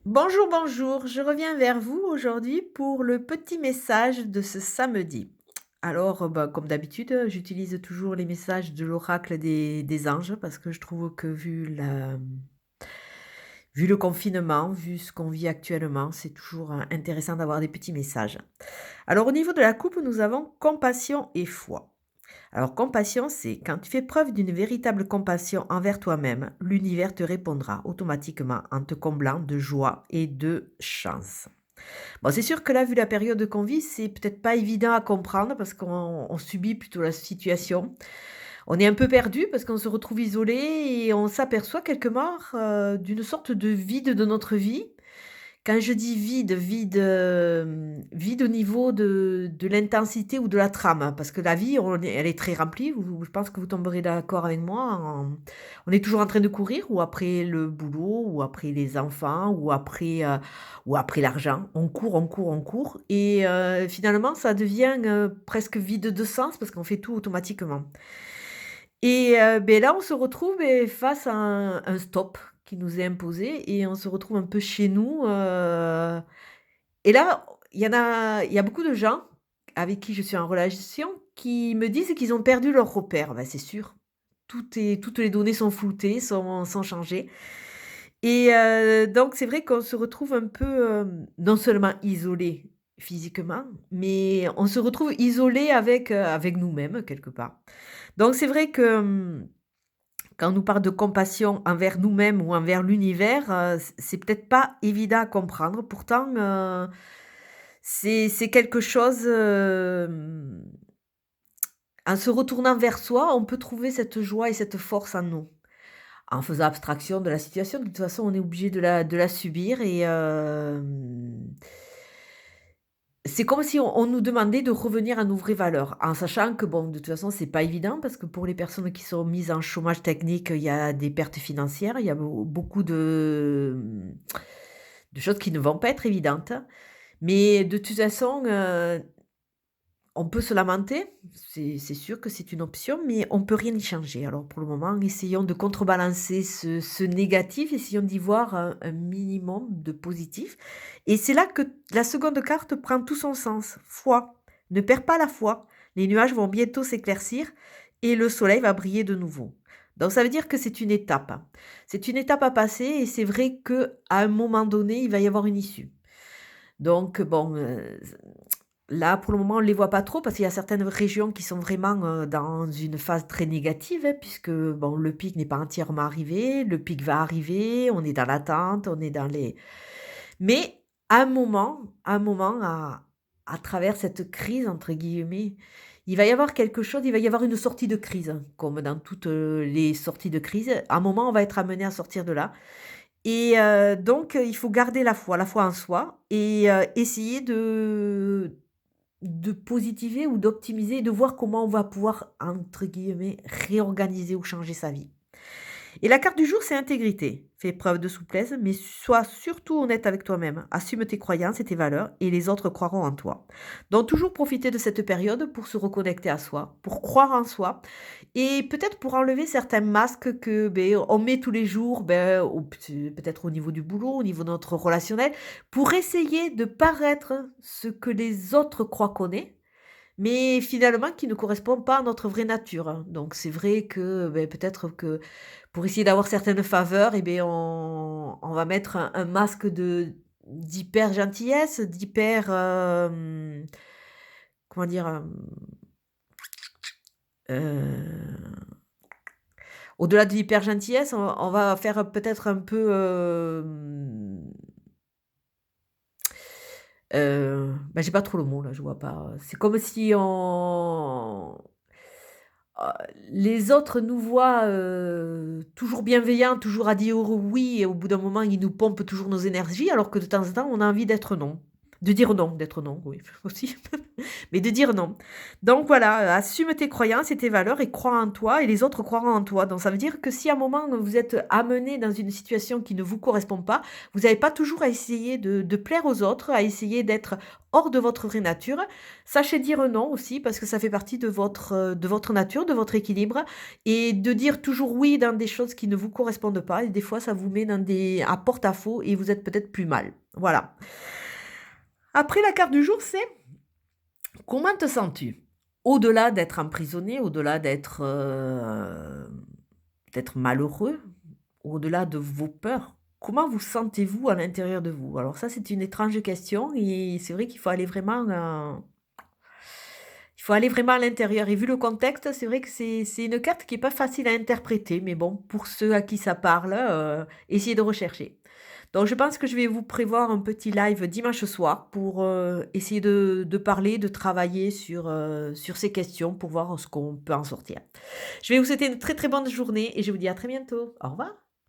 Bonjour, bonjour, je reviens vers vous aujourd'hui pour le petit message de ce samedi. Alors, bah, comme d'habitude, j'utilise toujours les messages de l'oracle des anges parce que je trouve que vu le confinement, vu ce qu'on vit actuellement, c'est toujours intéressant d'avoir des petits messages. Alors, au niveau de la coupe, nous avons compassion et foi. Alors, compassion, c'est quand tu fais preuve d'une véritable compassion envers toi-même, l'univers te répondra automatiquement en te comblant de joie et de chance. Bon, c'est sûr que là, vu la période qu'on vit, c'est peut-être pas évident à comprendre parce qu'on subit plutôt la situation. On est un peu perdu parce qu'on se retrouve isolé et on s'aperçoit quelque part d'une sorte de vide de notre vie. Quand je dis vide, vide, vide au niveau de l'intensité ou de la trame, hein, parce que la vie, elle est très remplie. Je pense que vous tomberez d'accord avec moi. On est toujours en train de courir, ou après le boulot, ou après les enfants, ou après l'argent. On court, on court, on court. Et finalement, ça devient presque vide de sens parce qu'on fait tout automatiquement. Et beh, là, on se retrouve, face à un stop qui nous est imposé et on se retrouve un peu chez nous, et là, il y a beaucoup de gens avec qui je suis en relation qui me disent qu'ils ont perdu leurs repères. Bah, c'est sûr, toutes les données sont floutées, sont changées et donc c'est vrai qu'on se retrouve un peu, non seulement isolé physiquement, mais on se retrouve isolé avec nous-mêmes quelque part. Donc c'est vrai que, quand on nous parle de compassion envers nous-mêmes ou envers l'univers, c'est peut-être pas évident à comprendre. Pourtant, c'est quelque chose, en se retournant vers soi, on peut trouver cette joie et cette force en nous. En faisant abstraction de la situation, de toute façon, on est obligé de la subir et c'est comme si on nous demandait de revenir à nos vraies valeurs, en sachant que bon, de toute façon, c'est pas évident parce que pour les personnes qui sont mises en chômage technique, il y a des pertes financières, il y a beaucoup de choses qui ne vont pas être évidentes. Mais de toute façon, on peut se lamenter, c'est sûr que c'est une option, mais on peut rien y changer. Alors pour le moment, essayons de contrebalancer ce négatif, essayons d'y voir un minimum de positif. Et c'est là que la seconde carte prend tout son sens. Foi. Ne perds pas la foi. Les nuages vont bientôt s'éclaircir et le soleil va briller de nouveau. Donc ça veut dire que c'est une étape. C'est une étape à passer et c'est vrai que à un moment donné, il va y avoir une issue. Donc bon, là, pour le moment, on ne les voit pas trop parce qu'il y a certaines régions qui sont vraiment, dans une phase très négative, hein, puisque bon, le pic n'est pas entièrement arrivé, le pic va arriver, on est dans l'attente, on est dans les mais à un moment, à travers cette «crise» entre guillemets, il va y avoir quelque chose, il va y avoir une sortie de crise, hein, comme dans toutes, les sorties de crise. À un moment, on va être amené à sortir de là et donc il faut garder la foi en soi et essayer de positiver ou d'optimiser et de voir comment on va pouvoir, entre guillemets, «réorganiser» ou changer sa vie. Et la carte du jour, c'est intégrité. Fais preuve de souplesse, mais sois surtout honnête avec toi-même. Assume tes croyances et tes valeurs, et les autres croiront en toi. Donc toujours profiter de cette période pour se reconnecter à soi, pour croire en soi, et peut-être pour enlever certains masques que on met tous les jours, peut-être au niveau du boulot, au niveau de notre relationnel, pour essayer de paraître ce que les autres croient qu'on est, mais finalement qui ne correspond pas à notre vraie nature, hein. Donc c'est vrai que, peut-être que pour essayer d'avoir certaines faveurs on va mettre un masque d'hyper gentillesse, comment dire? Au-delà de l'hyper gentillesse, on va faire peut-être un peu, j'ai pas trop le mot là, je vois pas. C'est comme si Heu, les autres nous voient, toujours bienveillants, toujours à dire oui et au bout d'un moment, ils nous pompent toujours nos énergies alors que de temps en temps, on a envie d'être non. De dire non, d'être non, oui, aussi, mais de dire non. Donc voilà, assume tes croyances et tes valeurs et crois en toi et les autres croiront en toi. Donc ça veut dire que si à un moment vous êtes amené dans une situation qui ne vous correspond pas, vous n'avez pas toujours à essayer de plaire aux autres, à essayer d'être hors de votre vraie nature. Sachez dire non aussi parce que ça fait partie de votre nature, de votre équilibre et de dire toujours oui dans des choses qui ne vous correspondent pas et des fois ça vous met dans des à porte-à-faux et vous êtes peut-être plus mal. Voilà. Après la carte du jour, c'est comment te sens-tu? Au-delà d'être emprisonné, au-delà d'être malheureux, au-delà de vos peurs, comment vous sentez-vous à l'intérieur de vous? Alors ça, c'est une étrange question et c'est vrai qu'il faut aller vraiment, il faut aller vraiment à l'intérieur et vu le contexte, c'est vrai que c'est une carte qui est pas facile à interpréter, mais bon, pour ceux à qui ça parle, essayez de rechercher. Donc je pense que je vais vous prévoir un petit live dimanche soir pour, essayer de parler, de travailler sur ces questions pour voir ce qu'on peut en sortir. Je vais vous souhaiter une très, très bonne journée et je vous dis à très bientôt. Au revoir.